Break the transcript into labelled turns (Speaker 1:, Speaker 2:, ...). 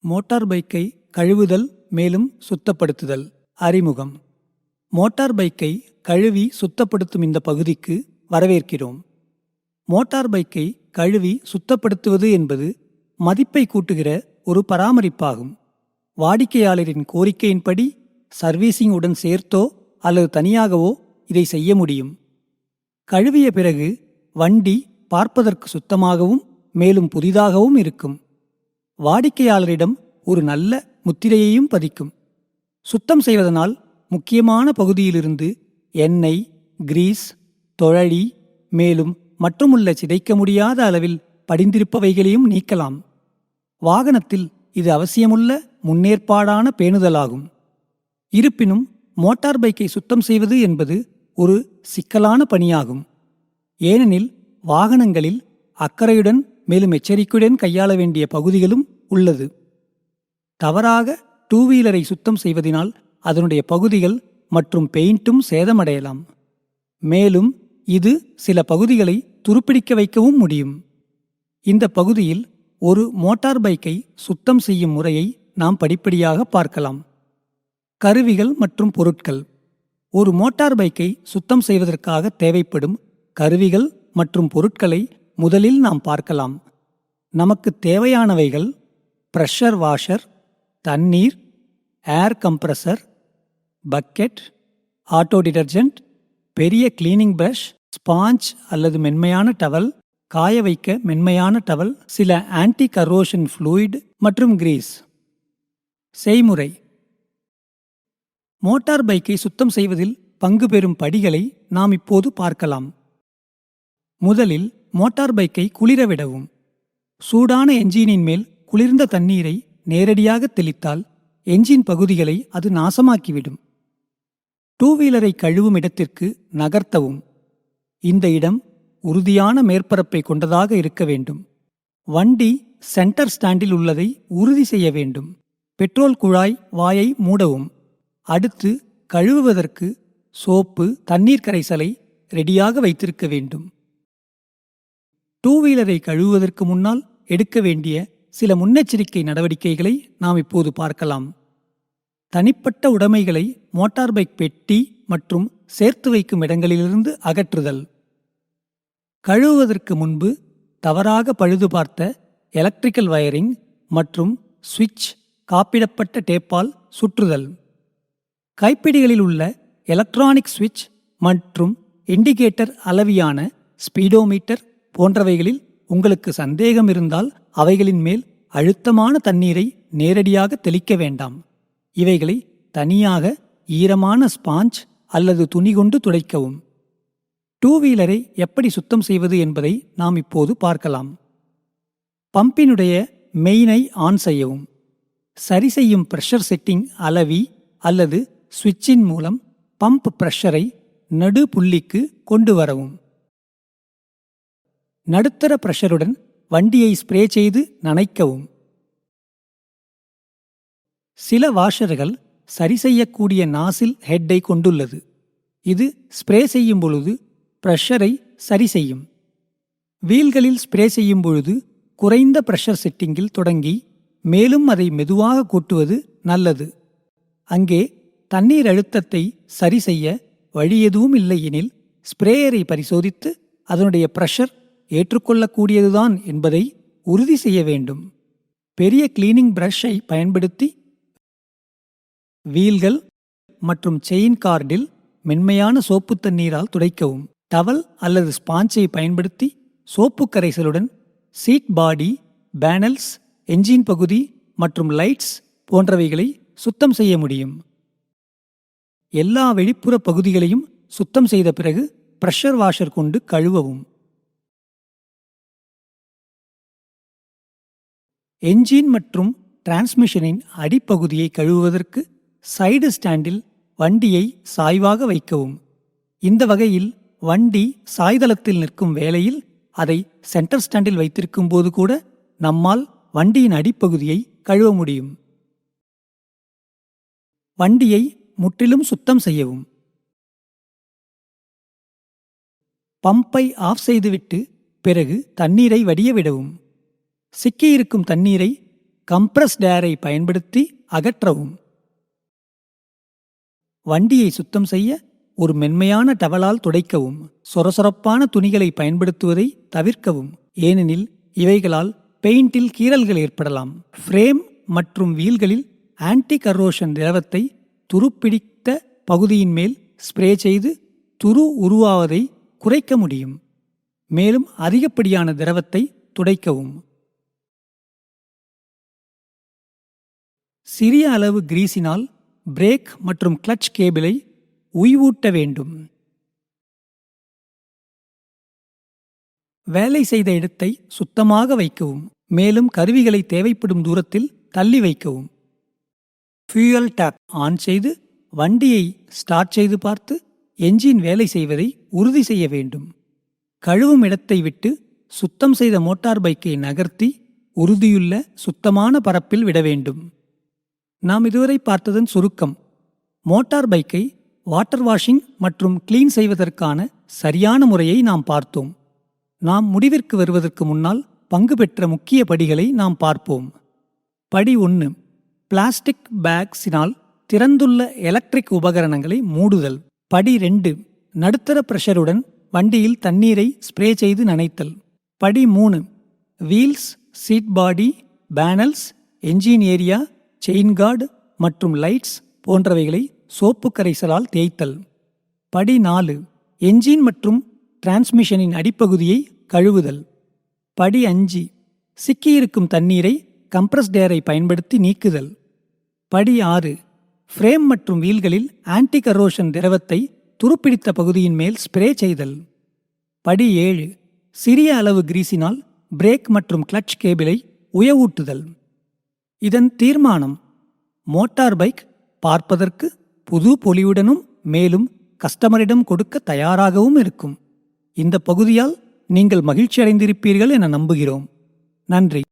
Speaker 1: Motor பைக்கை கழுவுதல் மேலும் சுத்தப்படுத்துதல். அறிமுகம். மோட்டார் பைக்கை கழுவி சுத்தப்படுத்தும் இந்த பகுதிக்கு வரவேற்கிறோம். மோட்டார் பைக்கை கழுவி சுத்தப்படுத்துவது என்பது மதிப்பை கூட்டுகிற ஒரு பராமரிப்பாகும். வாடிக்கையாளரின் கோரிக்கையின்படி சர்வீசிங் உடன் சேர்த்தோ அல்லது தனியாகவோ இதை செய்ய முடியும். கழுவிய பிறகு வண்டி பார்ப்பதற்கு சுத்தமாகவும் மேலும் புதிதாகவும் இருக்கும். வாடிக்கையாளரிடம் ஒரு நல்ல முத்திரையையும் பதிக்கும். சுத்தம் செய்வதனால் முக்கியமான பகுதியிலிருந்து எண்ணெய், கிரீஸ், தொழி மேலும் மற்றுமுள்ள சிதைக்க முடியாத அளவில் படிந்திருப்பவைகளையும் நீக்கலாம். வாகனத்தில் இது அவசியமுள்ள முன்னேற்பாடான பேணுதலாகும். இருப்பினும் மோட்டார் பைக்கை சுத்தம் செய்வது என்பது ஒரு சிக்கலான பணியாகும். ஏனெனில் வாகனங்களில் அக்கறையுடன் மேலும் எச்சரிக்கையுடன் கையாள வேண்டிய பகுதிகளும் உள்ளது. தவறாக டூ வீலரை சுத்தம் செய்வதனால் அதனுடைய பகுதிகள் மற்றும் பெயிண்டும் சேதமடையலாம். மேலும் இது சில பகுதிகளை துருப்பிடிக்க வைக்கவும் முடியும். இந்த பகுதியில் ஒரு மோட்டார் பைக்கை சுத்தம் செய்யும் முறையை நாம் படிப்படியாக பார்க்கலாம். கருவிகள் மற்றும் பொருட்கள். ஒரு மோட்டார் பைக்கை சுத்தம் செய்வதற்காக தேவைப்படும் கருவிகள் மற்றும் பொருட்களை முதலில் நாம் பார்க்கலாம். நமக்கு தேவையானவைகள் பிரஷர் வாஷர், தண்ணீர், ஏர் கம்ப்ரஸர், பக்கெட், ஆட்டோ டிடர்ஜென்ட், பெரிய கிளீனிங் பிரஷ், ஸ்பாஞ்ச் அல்லது மென்மையான டவல், காய வைக்க மென்மையான டவல், சில ஆன்டி கரோஷன் ஃப்ளூயிட் மற்றும் கிரீஸ். செய்முறை. மோட்டார் பைக்கை சுத்தம் செய்வதில் பங்கு பெறும் படிகளை நாம் இப்போது பார்க்கலாம். முதலில் மோட்டார் பைக்கை குளிரவிடவும். சூடான என்ஜினின் மேல் குளிர்ந்த தண்ணீரை நேரடியாக தெளித்தால் என்ஜின் பகுதிகளை அது நாசமாக்கிவிடும். டூ வீலரை கழுவும் இடத்திற்கு நகர்த்தவும். இந்த இடம் உறுதியான மேற்பரப்பை கொண்டதாக இருக்க வேண்டும். வண்டி சென்டர் ஸ்டாண்டில் உள்ளதை உறுதி செய்ய வேண்டும். பெட்ரோல் குழாய் வாயை மூடவும். அடுத்து கழுவுவதற்கு சோப்பு, தண்ணீர் கரைசலை ரெடியாக வைத்திருக்க வேண்டும். டூ வீலரை கழுவுவதற்கு முன்னால் எடுக்க வேண்டிய சில முன்னெச்சரிக்கை நடவடிக்கைகளை நாம் இப்போது பார்க்கலாம். தனிப்பட்ட உடைமைகளை மோட்டார் பைக் பெட்டி மற்றும் சேர்த்து வைக்கும் இடங்களிலிருந்து அகற்றுதல். கழுவுவதற்கு முன்பு தவறாக பழுது பார்த்த எலக்ட்ரிக்கல் வயரிங் மற்றும் சுவிட்ச் காப்பிடப்பட்ட டேப்பால் சுற்றுதல். கைப்பிடிகளில் உள்ள எலக்ட்ரானிக் சுவிட்ச் மற்றும் இண்டிகேட்டர் அளவியான ஸ்பீடோமீட்டர் போன்றவைகளில் உங்களுக்கு சந்தேகம் இருந்தால் அவைகளின் மேல் அழுத்தமான தண்ணீரை நேரடியாக தெளிக்க வேண்டாம். இவைகளை தனியாக ஈரமான ஸ்பாஞ்ச் அல்லது துணி கொண்டு துடைக்கவும். டூ வீலரை எப்படி சுத்தம் செய்வது என்பதை நாம் இப்போது பார்க்கலாம். பம்பினுடைய மெயினை ஆன் செய்யவும். சரி செய்யும் பிரஷர் செட்டிங் அளவி அல்லது சுவிட்சின் மூலம் பம்ப் பிரஷரை நடு புள்ளிக்கு கொண்டு வரவும். நடுத்தர பிரஷருடன் வண்டியை ஸ்ப்ரே செய்து நனைக்கவும். சில வாஷர்கள் சரி செய்யக்கூடிய நாசில் ஹெட்டை கொண்டுள்ளது. இது ஸ்ப்ரே செய்யும் பொழுது பிரஷரை சரி செய்யும். வீல்களில் ஸ்ப்ரே செய்யும் பொழுது குறைந்த பிரஷர் செட்டிங்கில் தொடங்கி மேலும் அதை மெதுவாக கூட்டுவது நல்லது. அங்கே தண்ணீர் அழுத்தத்தை சரி செய்ய வழி எதுவும் இல்லை எனில் ஸ்ப்ரேயரை பரிசோதித்து அதனுடைய பிரஷர் ஏற்றுக்கொள்ளக்கூடியதுதான் என்பதை உறுதி செய்ய வேண்டும். பெரிய கிளீனிங் பிரஷை பயன்படுத்தி வீல்கள் மற்றும் செயின் கார்டில் மென்மையான சோப்பு தண்ணீரால் துடைக்கவும். டவல் அல்லது ஸ்பாஞ்சை பயன்படுத்தி soap கரைசலுடன் seat body, panels, engine பகுதி மற்றும் லைட்ஸ் போன்றவைகளை சுத்தம் செய்ய முடியும். எல்லா வெளிப்புற பகுதிகளையும் சுத்தம் செய்த பிறகு பிரஷர் வாஷர் கொண்டு கழுவவும். என்ஜின் மற்றும் டிரான்ஸ்மிஷனின் அடிப்பகுதியை கழுவுவதற்கு சைடு ஸ்டாண்டில் வண்டியை சாய்வாக வைக்கவும். இந்த வகையில் வண்டி சாய்தளத்தில் நிற்கும் வேளையில் அதை சென்டர் ஸ்டாண்டில் வைத்திருக்கும் போது கூட நம்மால் வண்டியின் அடிப்பகுதியை கழுவ முடியும். வண்டியை முற்றிலும் சுத்தம் செய்யவும். பம்பை ஆஃப் செய்துவிட்டு பிறகு தண்ணீரை வடிய விடவும். சிக்கியிருக்கும் தண்ணீரை கம்ப்ரஸ்ட் ஏரை பயன்படுத்தி அகற்றவும். வண்டியை சுத்தம் செய்ய ஒரு மென்மையான டவலால் துடைக்கவும். சொரசொரப்பான துணிகளை பயன்படுத்துவதை தவிர்க்கவும், ஏனெனில் இவைகளால் பெயிண்டில் கீறல்கள் ஏற்படலாம். ஃப்ரேம் மற்றும் வீல்களில் ஆன்டி கரோஷன் திரவத்தை துருப்பிடித்த பகுதியின் மேல் ஸ்ப்ரே செய்து துரு உருவாவதை குறைக்க முடியும். மேலும் அதிகப்படியான திரவத்தை துடைக்கவும். சிறிய அளவு கிரீஸினால் பிரேக் மற்றும் கிளட்ச் கேபிளை உய்வூட்ட வேண்டும். வேலை செய்த இடத்தை சுத்தமாக வைக்கவும். மேலும் கருவிகளை தேவைப்படும் தூரத்தில் தள்ளி வைக்கவும். ஃபியூயல் டேப் ஆன் செய்து வண்டியை ஸ்டார்ட் செய்து பார்த்து என்ஜின் வேலை செய்வதை உறுதி செய்ய வேண்டும். கழுவும் இடத்தை விட்டு சுத்தம் செய்த மோட்டார் பைக்கை நகர்த்தி உறுதியுள்ள சுத்தமான பரப்பில் விட வேண்டும். நாம் இதுவரை பார்த்ததன் சுருக்கம். மோட்டார் பைக்கை வாட்டர் வாஷிங் மற்றும் கிளீன் செய்வதற்கான சரியான முறையை நாம் பார்த்தோம். நாம் முடிவிற்கு வருவதற்கு முன்னால் பங்கு பெற்ற முக்கிய படிகளை நாம் பார்ப்போம். படி 1, பிளாஸ்டிக் பேக்ஸினால் திறந்துள்ள எலக்ட்ரிக் உபகரணங்களை மூடுதல். படி 2, நடுத்தர பிரஷருடன் வண்டியில் தண்ணீரை ஸ்ப்ரே செய்து நனைத்தல். படி 3, wheels, seat body, panels, engine area, chain guard மற்றும் லைட்ஸ் போன்றவைகளை சோப்பு கரைசலால் தேய்த்தல். படி 4, என்ஜின் மற்றும் டிரான்ஸ்மிஷனின் அடிப்பகுதியை கழுவுதல். படி 5, சிக்கியிருக்கும் தண்ணீரை கம்ப்ரஸ்ட் ஏரை பயன்படுத்தி நீக்குதல். படி 6, ஃப்ரேம் மற்றும் வீல்களில் ஆன்டி கரோஷன் திரவத்தை துருப்பிடித்த பகுதியின் மேல் ஸ்ப்ரே செய்தல். படி 7, சிறிய அளவு கிரீஸினால் பிரேக் மற்றும் கிளட்ச் கேபிளை உயவூட்டுதல். இதன் தீர்மானம்: மோட்டார் பைக் பார்ப்பதற்கு புது பொலிவுடனும் மேலும் கஸ்டமரிடம் கொடுக்க தயாராகவும் இருக்கும். இந்த பகுதியால் நீங்கள் மகிழ்ச்சி அடைந்திருப்பீர்கள் என நம்புகிறோம். நன்றி.